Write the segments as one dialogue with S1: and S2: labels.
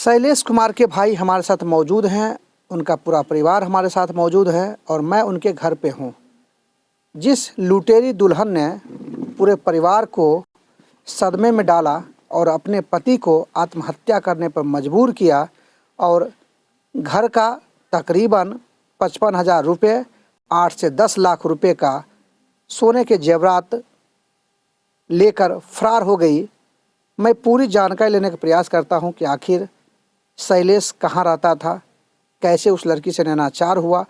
S1: शैलेश कुमार के भाई हमारे साथ मौजूद हैं, उनका पूरा परिवार हमारे साथ मौजूद है और मैं उनके घर पे हूँ। जिस लुटेरी दुल्हन ने पूरे परिवार को सदमे में डाला और अपने पति को आत्महत्या करने पर मजबूर किया और घर का तकरीबन 55,000 रुपये, 8 से 10 लाख रुपए का सोने के जेवरात लेकर फरार हो गई। मैं पूरी जानकारी लेने का प्रयास करता हूं कि आखिर शैलेश कहाँ रहता था, कैसे उस लड़की से नैनाचार हुआ।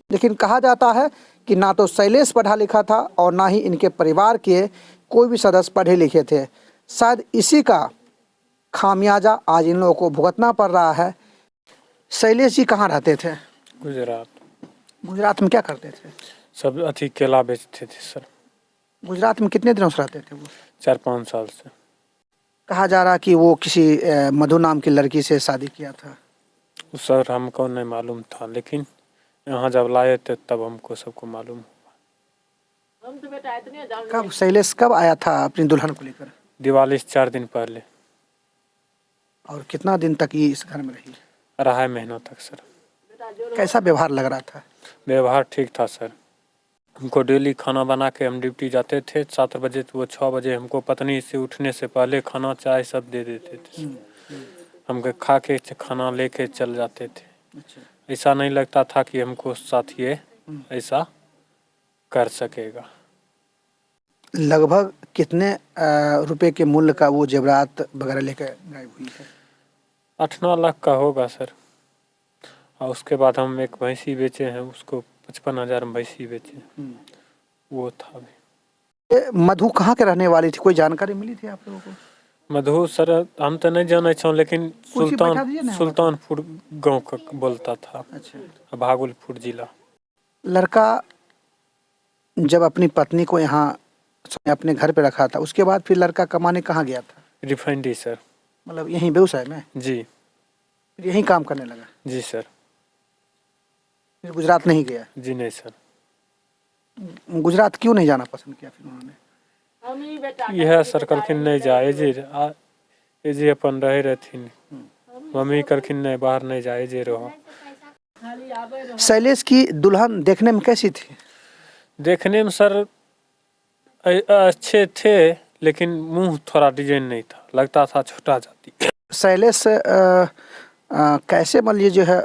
S1: लेकिन कहा जाता है कि ना तो शैलेश पढ़ा लिखा था और ना ही इनके परिवार के कोई भी सदस्य पढ़े लिखे थे। शायद इसी का खामियाजा आज इन लोगों को भुगतना पड़ रहा है। शैलेश जी कहाँ रहते थे?
S2: गुजरात।
S1: गुजरात में क्या करते थे?
S2: सब अथी केला बेचते थे सर।
S1: गुजरात में कितने दिनों से रहते थे वो?
S2: 4-5 साल से।
S1: कहा जा रहा कि वो किसी मधु नाम की लड़की से शादी किया था।
S2: सर हमको नहीं मालूम था, लेकिन यहाँ जब लाए थे तब हमको सबको मालूम हुआ।
S1: कब शैलेश कब आया था अपनी दुल्हन को लेकर?
S2: दिवाली से 4 दिन पहले।
S1: और कितना दिन तक ये इस घर में रही?
S2: 2.5 महीनों तक सर।
S1: कैसा व्यवहार लग रहा था?
S2: व्यवहार ठीक था सर। हमको डेली खाना बना के हम ड्यूटी जाते थे 7 बजे, तो वो 6 बजे हमको पत्नी से उठने से पहले खाना चाय सब दे देते थे। हमको खा के खाना लेके चल जाते थे।
S1: अच्छा।
S2: ऐसा नहीं लगता था कि हमको साथ ये ऐसा कर सकेगा।
S1: लगभग कितने रुपए के मूल्य का वो जेवरात वगैरह लेकर गायब हुई है?
S2: 8-9 लाख का होगा सर। और उसके बाद हम एक भैंसी बेचे हैं, उसको 55,000 में भैंसी बेचे, वो था भी।
S1: मधु कहाँ के रहने वाली थी, कोई जानकारी मिली थी आप लोगों को?
S2: मधु सर हम तो नहीं जाने छो, लेकिन सुल्तानपुर गांव का बोलता था। अच्छा। भागलपुर जिला।
S1: लड़का जब अपनी पत्नी को यहाँ अपने घर पे रखा था, उसके बाद फिर लड़का कमाने कहाँ गया था?
S2: Refinery sir.
S1: मतलब यहीं बेगूसराय में?
S2: जी।
S1: फिर यहीं काम करने लगा?
S2: जी सर।
S1: फिर गुजरात नहीं गया?
S2: जी नहीं सर।
S1: गुजरात क्यों नहीं जाना पसंद किया फिर उन्होंने?
S2: यह सर कलखिन नहीं जाए जे अपन रहे रहथिन। मम्मी कलखिन नहीं बाहर नहीं जाए जे रहो।
S1: शैलेश की दुल्हन देखने में कैसी थी? देखने
S2: में सर अच्छे थे, लेकिन मुंह थोड़ा डिजाइन नहीं था, लगता था छोटा जाति।
S1: शैलेश कैसे मान लीजिए जो है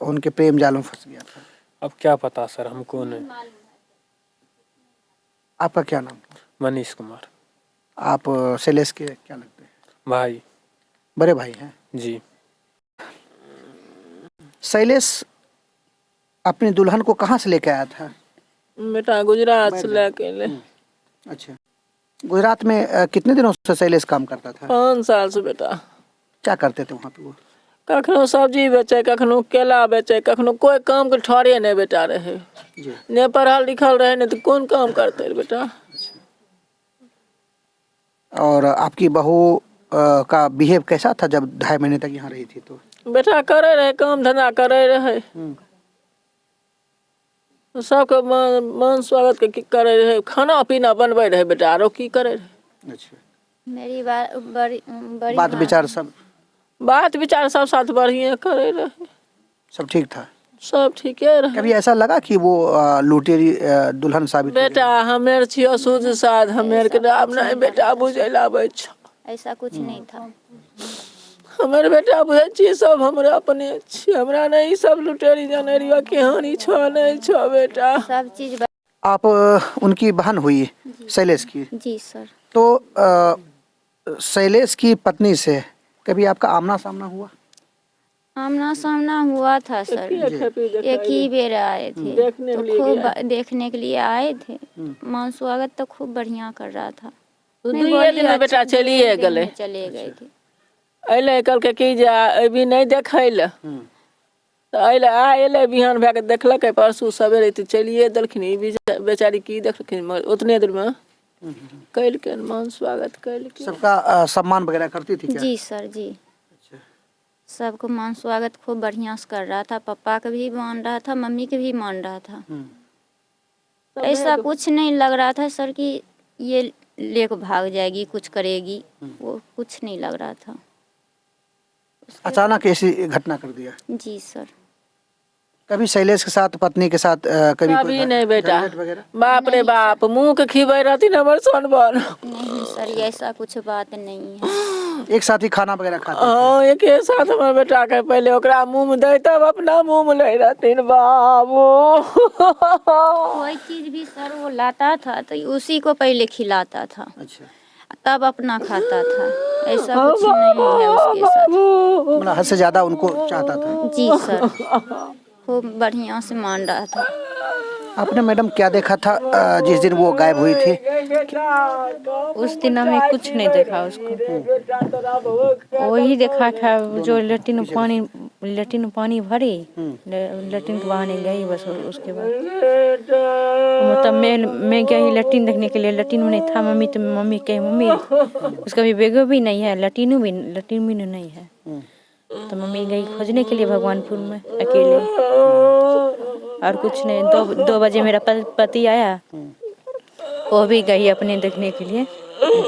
S1: उनके प्रेम जाल में फंस गया था?
S2: अब क्या पता सर, हमको नहीं।
S1: आपका क्या नाम?
S2: मनीष कुमार।
S1: आप शैलेश के क्या लगते हैं?
S2: भाई।
S1: बड़े भाई हैं? जी। शैलेश अपनी दुल्हन को कहाँ से लेके आया था?
S3: बेटा गुजरात से लेके ले।
S1: अच्छा। गुजरात में कितने दिनों से शैलेश काम करता था?
S3: 5 साल से बेटा।
S1: क्या करते थे वहाँ पे वो?
S3: कखनो सब्जी बेचे, कखनो केला बेचे, कखनो कोई काम के ठौरे नहीं बेटा रहे। ने पढ़ल लिखल रहे नहीं तो कौन काम करते बेटा।
S1: और आपकी बहू का बिहेव कैसा था जब 2.5 महीने तक यहाँ रही थी तो?
S3: बेटा करे रहे, काम धंधा करे रहे, सबके मान स्वागत के करे रहे, खाना पीना बनबे रहे बेटा, आरो की करे रहे।
S1: अच्छा।
S4: मेरी बड़ी
S1: बात विचार सब?
S3: बात विचार सब साथ बढ़िया करे रहे।
S1: सब ठीक था?
S3: सब ठीक है रहे।
S1: कभी ऐसा लगा कि वो लुटेरी दुल्हन साबित?
S3: बेटा हमेर छियो सूझ साध, हमेर के नाम नहीं बेटा बुझे लाबै छ।
S4: ऐसा कुछ नहीं था।
S3: हमारे बेटा बुझे छी सब हमरा अपने छी, हमरा नहीं सब लुटेरी जनरिया कहानी छ नहीं छ बेटा।
S4: सब चीज
S1: आप उनकी बहन हुई शैलेश की?
S4: जी सर।
S1: तो शैलेश की पत्नी से कभी आपका आमना सामना हुआ?
S4: आमना सामना हुआ था सर। एक ही बेर आए थे तो खूब देखने के लिए आए थे। मान स्वागत तो खूब बढ़िया कर रहा था।
S3: 2 दिन में बेटा चलिए गए।
S4: चले गए थे।
S3: अले कल के की जा अभी नहीं देखै ले तो अले आले बिहान भए के देखलक, परसू सवेरे तो चलिए देलखिन। बेचारी की देखलखिन, उतने देर में कैल के मान स्वागत कैल के।
S1: सबका सम्मान वगैरह करती थी क्या?
S4: जी सर जी। सबको मान स्वागत खूब बढ़िया से कर रहा था। पापा के भी मान रहा था, मम्मी के भी मान रहा था। ऐसा कुछ नहीं लग रहा था सर कि ये लेके भाग जाएगी, कुछ करेगी, वो कुछ नहीं लग रहा था।
S1: अचानक ऐसी घटना कर दिया?
S4: जी सर।
S1: कभी शैलेश के साथ, पत्नी के साथ कभी
S3: कभी नहीं बेटा,
S1: झंझट वगैरह?
S3: बाप रे बाप, मुंह के खिबै रहती न हमर सोनबन।
S4: नहीं सर, ऐसा कुछ बात नहीं है।
S1: एक साथ ही खाना वगैरह खाते थे?
S3: हाँ, एक साथ हमर बेटा के पहले ओकरा मुंह में दे तब अपना मुंह में ले रहतीन बाबू।
S4: कोई चीज भी सर वो लाता था तो उसी को पहले खिलाता था,
S1: अच्छा,
S4: तब अपना खाता था। ऐसा कुछ नहीं है उसके साथ।
S1: मतलब हद से ज्यादा उनको चाहता था?
S4: जी सर, खूब बढ़िया से मान रहा था।
S1: आपने मैडम क्या देखा था जिस दिन वो गायब हुई थी?
S5: उस दिन हमें कुछ नहीं देखा उसको, वही देखा था जो लेट्रिन में पानी भरी, लेट्रिन के बहाने गई बस। उसके बाद मतलब मैं गई लेट्रिन देखने के लिए, लेट्रिन में नहीं था। मम्मी तो मम्मी कही मम्मी उसका भी बेगो भी नहीं है, लेट्रिन भी नहीं है। तो मम्मी गई खोजने के लिए भगवानपुर में अकेले, और कुछ नहीं। 2 बजे मेरा पति आया, वो भी गई अपने देखने के लिए,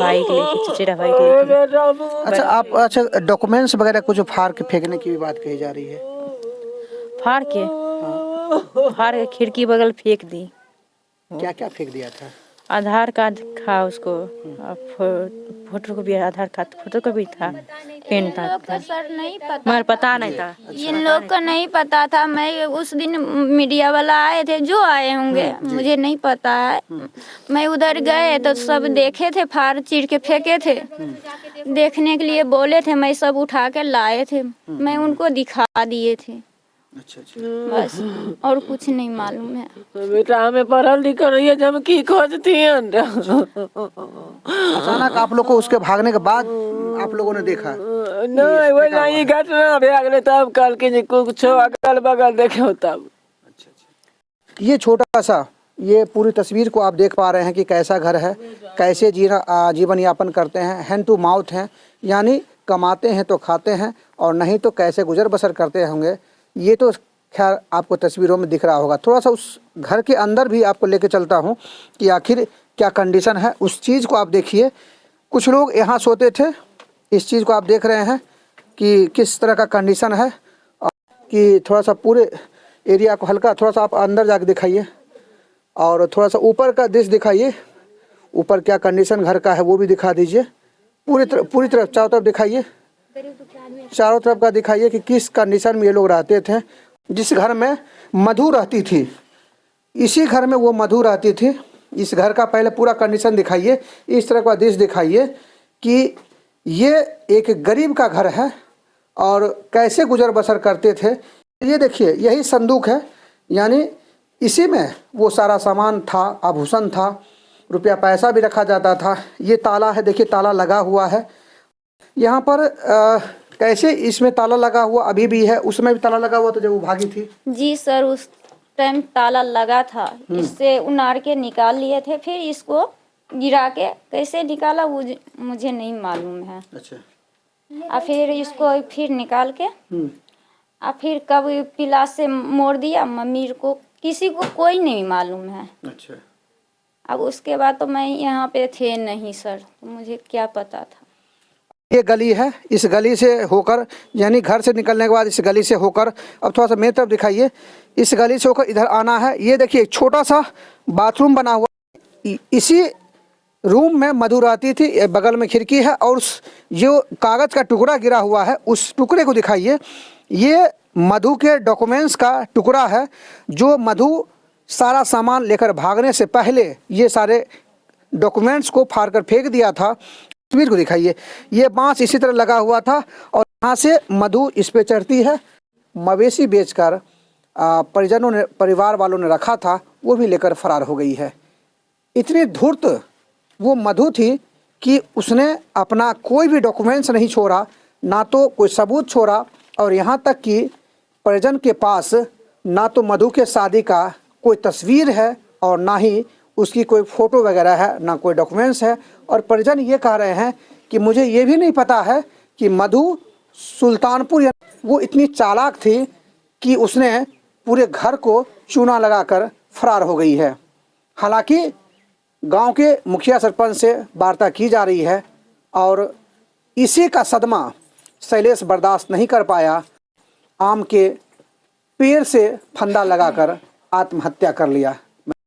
S5: भाई के लेके, चचेरा भाई के लेके।
S1: अच्छा, डॉक्यूमेंट्स वगैरह कुछ फाड़ के फेंकने की भी बात कही जा रही है?
S5: फाड़ के खिड़की बगल फेंक दी।
S1: क्या क्या फेंक दिया था?
S5: आधार कार्ड था उसको, फोटो को भी, आधार कार्ड फोटो को भी था, पेन था।
S4: सर नहीं पता,
S5: मगर पता नहीं था,
S4: इन लोग को नहीं पता था। मैं उस दिन मीडिया वाला आए थे, जो आए होंगे मुझे नहीं पता है। मैं उधर गए तो सब देखे थे, फाड़ चीर के फेंके थे। देखने के लिए बोले थे, मैं सब उठा के लाए थे, मैं उनको दिखा दिए थे।
S1: अच्छा,
S4: बस, और कुछ नहीं मालूम है।
S3: बेटा हमें पढ़ल लिखल रही है, हम की खोजती हैं।
S1: अचानक आप लोग को उसके भागने के बाद आप लोगों ने देखा?
S3: नहीं, वही नहीं घटना भे गए तब कल के कुछ अगल बगल देखे तब।
S1: ये छोटा सा, ये पूरी तस्वीर को आप देख पा रहे हैं कि कैसा घर है, कैसे जीवन यापन करते हैं, हैंड टू माउथ हैं, यानी कमाते हैं तो खाते हैं और नहीं तो कैसे गुजर बसर करते होंगे। ये तो खैर आपको तस्वीरों में दिख रहा होगा। थोड़ा सा उस घर के अंदर भी आपको लेके चलता हूँ कि आखिर क्या कंडीशन है, उस चीज़ को आप देखिए। कुछ लोग यहाँ सोते थे, इस चीज़ को आप देख रहे हैं कि किस तरह का कंडीशन है। कि थोड़ा सा पूरे एरिया को हल्का, थोड़ा सा आप अंदर जाके दिखाइए और थोड़ा सा ऊपर का दृश्य दिखाइए। ऊपर क्या कंडीशन घर का है वो भी दिखा दीजिए। पूरी तरफ चारों तरफ दिखाइए, चारों तरफ का दिखाइए कि किस कंडीशन में ये लोग रहते थे। जिस घर में मधु रहती थी, इसी घर में वो मधु रहती थी। इस घर का पहले पूरा कंडीशन दिखाइए, इस तरह का दृश्य दिखाइए कि ये एक गरीब का घर है और कैसे गुजर बसर करते थे। ये देखिए, यही संदूक है, यानी इसी में वो सारा सामान था, आभूषण था, रुपया पैसा भी रखा जाता था। ये ताला है, देखिए ताला लगा हुआ है यहाँ पर। कैसे इसमें ताला लगा हुआ अभी भी है, उसमें भी ताला लगा हुआ था जब वो भागी थी?
S4: जी सर, उस टाइम ताला लगा था, इससे उनार के निकाल लिए थे, फिर इसको गिरा के कैसे निकाला मुझे नहीं मालूम है।
S1: अच्छा।
S4: और फिर इसको फिर निकाल के और फिर कब पिलास से मोड़ दिया मम्मी को, किसी को कोई नहीं मालूम है।
S1: अच्छा।
S4: अब उसके बाद तो मैं यहाँ पे थे नहीं सर, तो मुझे क्या पता था।
S1: ये गली है, इस गली से होकर, यानी घर से निकलने के बाद इस गली से होकर, अब थोड़ा सा मेरी तरफ दिखाइए, इस गली से होकर इधर आना है। ये देखिए एक छोटा सा बाथरूम बना हुआ, इसी रूम में मधु रहती थी। बगल में खिड़की है और जो कागज़ का टुकड़ा गिरा हुआ है उस टुकड़े को दिखाइए। ये मधु के डॉक्यूमेंट्स का टुकड़ा है, जो मधु सारा सामान लेकर भागने से पहले ये सारे डॉक्यूमेंट्स को फाड़ कर फेंक दिया था। तस्वीर को दिखाइए, ये बांस इसी तरह लगा हुआ था और यहाँ से मधु इस पे चढ़ती है। मवेशी बेचकर परिजनों ने, परिवार वालों ने रखा था, वो भी लेकर फरार हो गई है। इतनी धूर्त वो मधु थी कि उसने अपना कोई भी डॉक्यूमेंट्स नहीं छोड़ा, ना तो कोई सबूत छोड़ा, और यहाँ तक कि परिजन के पास ना तो मधु के शादी का कोई तस्वीर है और ना ही उसकी कोई फ़ोटो वगैरह है, ना कोई डॉक्यूमेंट्स है। और परिजन ये कह रहे हैं कि मुझे ये भी नहीं पता है कि मधु सुल्तानपुर, वो इतनी चालाक थी कि उसने पूरे घर को चूना लगाकर फरार हो गई है। हालांकि गांव के मुखिया सरपंच से वार्ता की जा रही है और इसी का सदमा शैलेश बर्दाश्त नहीं कर पाया, आम के पेड़ से फंदा लगाकर आत्महत्या कर लिया।